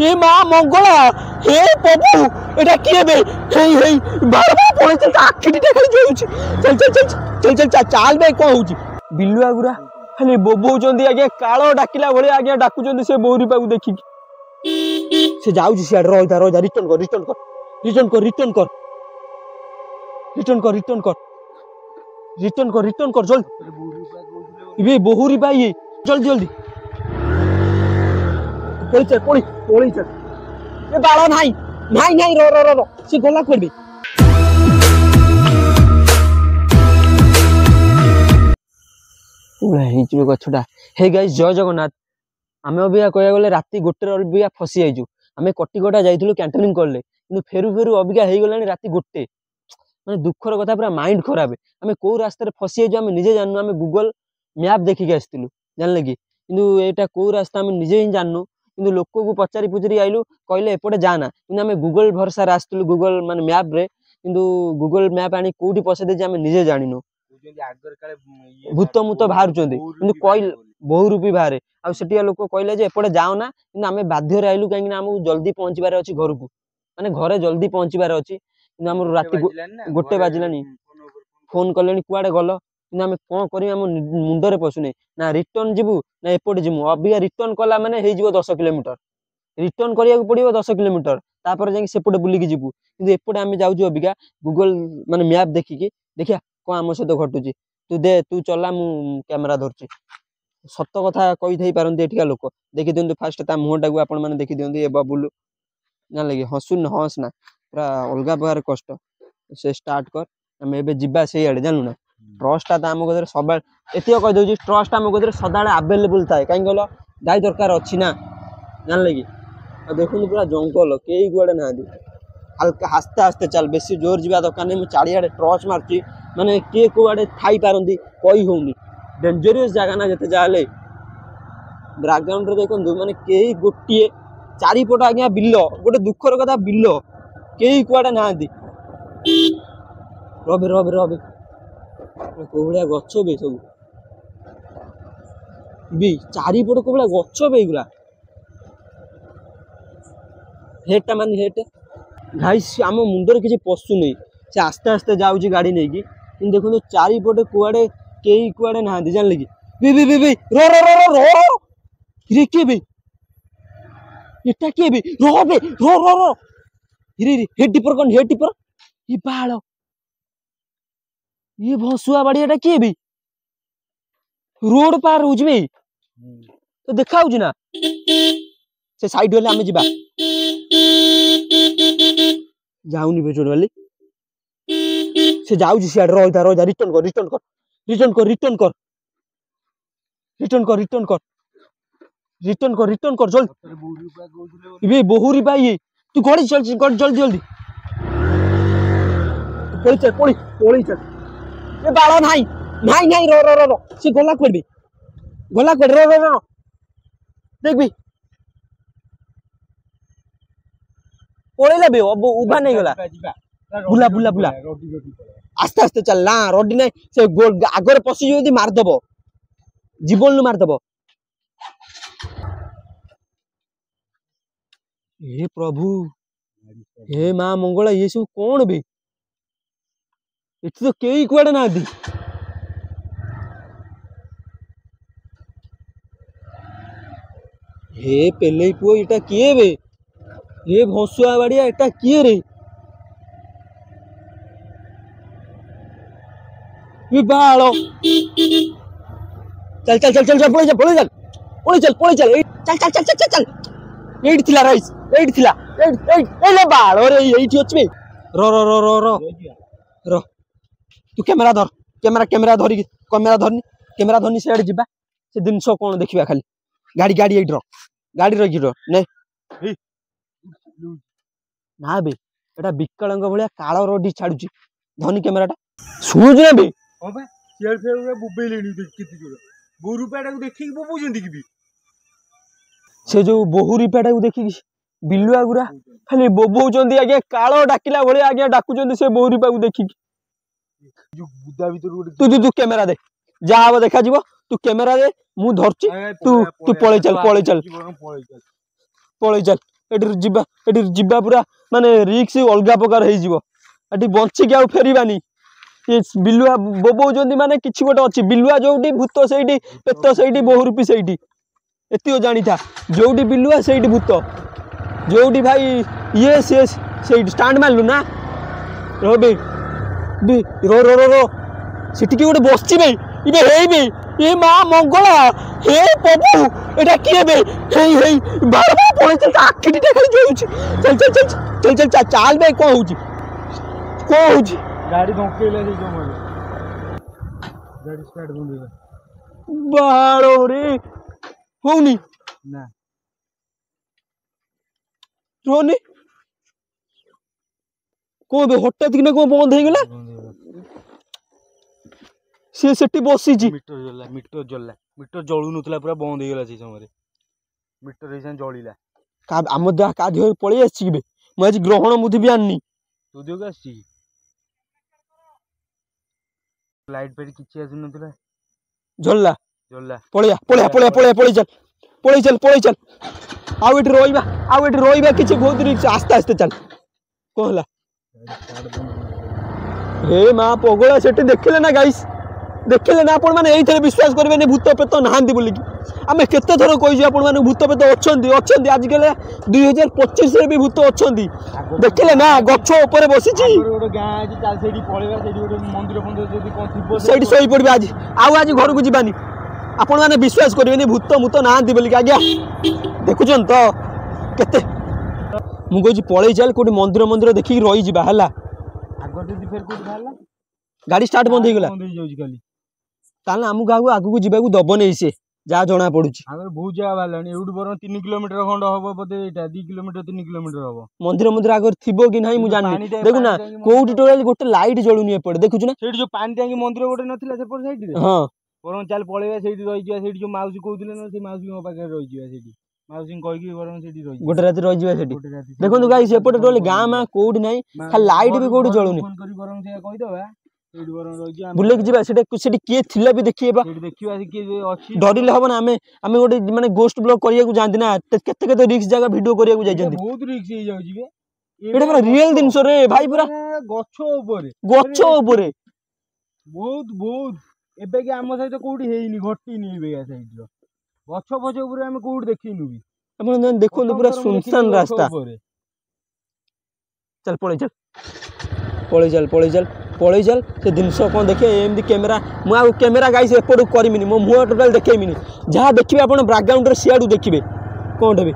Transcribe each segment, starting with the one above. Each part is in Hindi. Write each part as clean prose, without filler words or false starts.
ए माँ मंगला हे प्रभु एटा किए बे हेई हेई बार बार पळे चल आखिटी देखै जाउछ चल चल चल चल चल चल चाल बे को होउची बिल्लुआ गुरा खाली बोबौचंदी आगे कालो डाकिला भले आगे डाकुचंदी से बोहरी पाऊ देखि से जाउछ सियाड रोइदा रोइदा रिटर्न कर रिटर्न कर रिटर्न कर रिटर्न कर रिटर्न कर रिटर्न कर रिटर्न कर रिटर्न कर जल्दी इबे बोहरी पाई जल्दी जल्दी पळी चल पळी चल ए बाळो नाही नाही नाही रो रो रो रो से गला करबे पूरा हे जो गछडा हे गाइस जय जगन्नाथ आमे अबिया कहया गले राती गोटे अबिया फसी आइजु आमे कटिगटा जाइथिलु कैंटलिंग करले किंतु फेरु फेरु अबिया हे गलानी राती गोटे माने दुखर कथा पूरा माइंड खराब आमे को रास्ता रे फसी आइजु आमे निजे जाननु आमे गूगल मैप देखि के आस्तिलु जानले कि किंतु एटा को रास्ता आमे निजे ही जाननु किंतु लोक को पचारी पुचरी आइलु कहले एपटे जाना किंतु आमे गूगल भरोसा आस्तिलु गूगल माने मैप रे किंतु गूगल मैप आनी कोठी पसे दे जे आमे निजे जानिनु भूत मुत बाहर किंतु कहले बहु रूपी बाहर आ सेटिया लोक कहले जे एपटे जाओ ना किंतु आमे बाध्य रे आइलु काहे कि हमहु जल्दी पहुंचीबार अछि घर को माने घरे जल्दी पहुंचीबार अछि किंतु हमर राती गोटे बाजिलानी फोन कलेनी कुआडे गलो किंतु आमे कोन करी हम मुंडरे पसुने ना रिटर्न जिबु ना एपटे जिमु अबिया रिटर्न कला माने हे जिवो 10 किलोमीटर रिटर्न करिया को पड़िबो 10 किलोमीटर तापर जाई सेपटे बुली के जिबु किंतु एपटे आमे जाउजु अबिका गूगल माने मैप देखि के देखिया को आम सहित घटुची तू दे तू चला मु कैमरा धरची सत कथा कहि थई पारंती एठिका लोक देखि दियंतु फास्ट ता मुहटा को आपण माने देखि दियंतु ए बबुलु ना लगे हसुन हंस ना पूरा अलगा प्रकार कष्ट से स्टार्ट कर हम एबे जिबा से आडे जानू ना ट्रस्ट ता हम गदर सब एतियो कहि दउची ट्रस्ट हम गदर सदाळे अवेलेबल थाए काई गलो गाय दरकार अछि ना जान लगी आ देखुन पूरा जंगल केई गुआडे ना दी हल्का हस्ते हस्ते चल बेसी जोर जीवा दरकार नै मु चारियाडे ट्रस्ट मारची माने के कुआडे थाई पारंती कहि होउनी डेंजरस जगह ना जते जाले बैकग्राउंड रे देखन माने केई गोटिए चारि पट आज्ञा बिल्लो गोटे दुखर कथा बिल्लो केई कुआडे ना दी रबे रबे रबे कोहलिया गछ बे सब बे चारि पट कोहलिया गछ बे गुला हेटा मान हेट गाइस हम मुंडर किछि पसु नै से आस्ते आस्ते जाउची गाड़ी नै की इन देखो तो चारि पटे कुआडे केई कुआडे ना दी जान लगी बे रो रो रो रो रो रे के बे एटा के बे रो बे रो रो रो रे हेड टिपर कोन हेड टिपर ई बाळो ये भसुआ बाड़ी एटा के बे रोड पार हो जबे तो देखाउ छी ना से साइड वाले हमें जिबा जाउनी बेचोड़ वाली से जाउ जी सियाड रोइदा रोइदा रिटर्न कर रिटर्न कर रिटर्न कर रिटर्न कर रिटर्न कर रिटर्न कर रिटर्न कर रिटर्न कर जल्दी इबे बहुरी पाई तू गड़ी चल जल्दी जल्दी पळी चल ए बाळो नाही नाही नाही रो रो रो रो से गला कर रो रो रो देख बे पळेला बे अब उभा नहीं गला बुला बुला बुला आस्ते आस्ते चल ना रोडी नहीं से आगर पसी जदी मार दबो जीवन नु मार दबो हे प्रभु हे मां मंगला ये सब कौन बे इतु तो केई कुआडे ना दी हे पेले पुओ इटा किए बे हे भसुआ बाड़िया एटा किए रे ये बाळो चल चल चल चल चल पळे चल चल एट थिला राइस एट थिला एले बाळो रे एठी अछि बे रो रो रो रो रो रो तू कैमरा धर कैमरा धरी कैमरा धरनी से जिबा से दिन सो कोन देखिबा खाली गाड़ी गाड़ी एट रो गाड़ी रखी रो ने ना बे एटा बिकळंग भलिया काळो रोडी छाडुची धनी कैमराटा सुज ना बे हां बे शेयर फेर बुबे लेनी किति जोर बोरु पेडा को देखि बुबु जंदी कि भी से जो बहुरी पेडा को देखि बिल्लुआ गुरा खाली बोबौ जंदी आगे काळो डाकिला भलिया आगे डाकु जंदी से बहुरी पाऊ देखि जो बुदा भीतर तू कैमरा दे जा हबो देखा जीवो तू कैमरा दे मु धरची तू पळे चल एटी जिबा पूरा माने रिक्स अलगा प्रकार हो बंचिक आउ फेरबानी ये बिलुआ बोबौଛନ୍ତି माने किछि गोटे अछि बिलुआ जोटी भूत सेठी पेत सेठी बहुरूपी सेठी एतियो जानी था जोटी बिलुआ सेठी भूत जोटी भाई ये सेठी स्टैंड मारलु ना रो बे रो रो रो रो सेठी की गोटे बसछि बे इबे हेई बे ए मां मंगला हे प्रभु एटा किए बे हेई हेई बार बार पळे चल आखिटी खाली जोउछि चल चल चल चल चल चल चाल बे को होउछि गाड़ी धोकेला से जो मोर गाड़ी स्टार्ट बंद बाड़ो रे होउनी ना रोनी को बे हठात किना को बंद हे गेला से सेठी बसिछि मीटर जळू नतला पूरा बंद हे गेला से समय मीटर एसन जळीला का आम देह का देह पळी आछि बे म आज ग्रहण मुधी भी आन्नी तू देह का आछि लाइट पे किछि आसु नतला झल्ला जल्ला पळी चल आउ एठी रोइबा किछि बहुत रिक्स आस्ते आस्ते चल को हला हे मां पगला सेठी देखले ना गाइस देखले ना आपण माने एइथरे विश्वास करबेनी भूत पेत नाहांती बोली कि आमे केते थरो कहिजु आपण माने भूत पेत अछंती आज गेले 2025 रे भी भूत अछंती देखले ना गच्छ ऊपर बसिछि गोटे गां आछि चाल सेठी पळेबा सेठी गोटे मंदिर जदी कोन थिबो सेठी सोई पड़बे आज घर को जीवानी आपण माने विश्वास करबेनी भूत मुत नाहांती बोली कि आज्ञा देखुछन तो केते मु कहछि पळेई चल कोठी मंदिर देखि रही जिबा हला आगर जदी फेर कोठी भाला गाड़ी स्टार्ट बंद हो गेला बंद हो जाउछि खाली ताले हमु आगु को जीवाकू दब नै से जा जणा पडुछि आगर बहुत जगह भालानी एउड बर 3 किलोमीटर खंड हबो बदे एटा 2 किलोमीटर 3 किलोमीटर हबो मंदिर आगर थिबो कि नाही मु जाननी देखु ना कोउठी टोटल गोटे लाइट जळुनी एपड देखुछु ना सेठी जो पानी टंकी मंदिर गोटे नथिला सेपर साइड रे हां बरं चाल पळेबा सेठी रही जिया सेठी जो माउसी कहउथिले न से माउसी को पाखे रही जिया सेठी माउसी कहि कि बरं सेठी रही गोटे रात रही जिया सेठी देखंतु गाइस एपड टोटल गां मा कोउठी नाही खाली लाइट भी कोउठी जळुनी फोन करी बरं से कहि दबा सेठी बरं रही जिया बुले कि जिबा सेठी किए थिला भी देखिएबा सेठी देखिबा कि अछि डरिले हबो ना आमे गोटे माने गोस्ट ब्लॉग करिया को जानती ना केते रिस्क जगह वीडियो करिया को जाइजंती बहुत रिस्क हो जाउछि बे एटा पूरा रियल दिन रे भाई पूरा गच्छ ऊपर बहुत एबे कि हम सहित कोउठी हेइनी घटिनी एबे या साइड रो गच्छ फछ ऊपर हम कोउठी देखिनु भी अपन देखो पूरा सुनसान रास्ता चल पळेई चल से जिनस कोन देखे एमदी कैमरा मु आ कैमरा गाइस एपड करमिनी मो मुह टोटल देखेमिनी जहा देखिबे आपण बैकग्राउंड रे सियाडू देखिबे कोन हेबे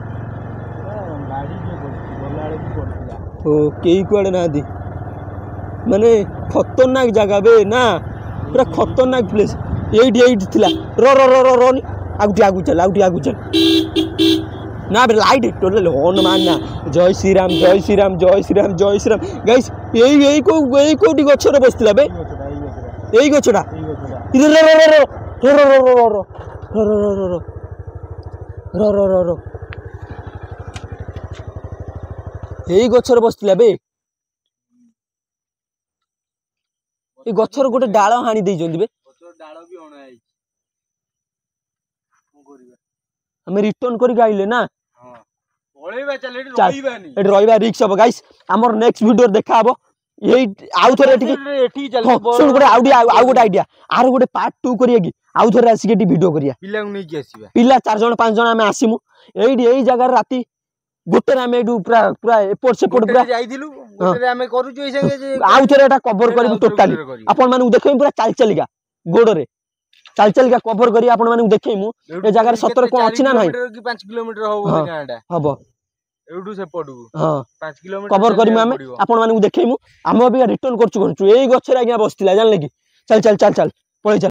गाड़ी जे पड़ती बोला वाले भी पड़तीला ओ केई कुआडे ना दी माने खतरनाक जगह बे ना पूरा खतरनाक प्लेस एइट थिला रो रो रो रो रो आगु चल ना बे लाइट टोटल हॉर्न मारना जय श्री राम गाइस एई कोठी गछरे बसतिला बे एई गछडा इधर रो एई गछरे बसतिला बे ए गछर गोटे डाळ हाणी देई जंदी बे गछर डाळ भी होना है को करिबा हमें रिटर्न करी गाइले ना हां पळेबा चल एठी रहिबानी एठी रहिबा रिक्स हो गाइस हमर नेक्स्ट वीडियो देखा हबो एई आउ थरे एठी चल सुन गोटे आउ गोटे आइडिया आरो गोटे पार्ट 2 करिया कि आउ थरे आसी के वीडियो करिया पिला नै कि आसीबा पिला 4 जण 5 जण हमें आसीमु एई जगह राती गोटे हमें एडू पूरा एपोर्ट सेपोर्ट पूरा जाइदिलु गोटे हमें करू जो संगे जे आउ थरे एटा कवर करिबु टोटली अपन मानु देखै पूरा चाल चलिगा गोड़ रे चाल चलिगा कवर करी अपन मानु देखैमु ए जगह 17 कोन अछि ना नाही 5 किलोमीटर होबो गांडा हबो एडू से पडू हां 5 किलोमीटर कवर करिमु हमें अपन मानु देखैमु हम भी रिटर्न करछु एई गछरे आज्ञा बसतिला जानले कि चल पळे चल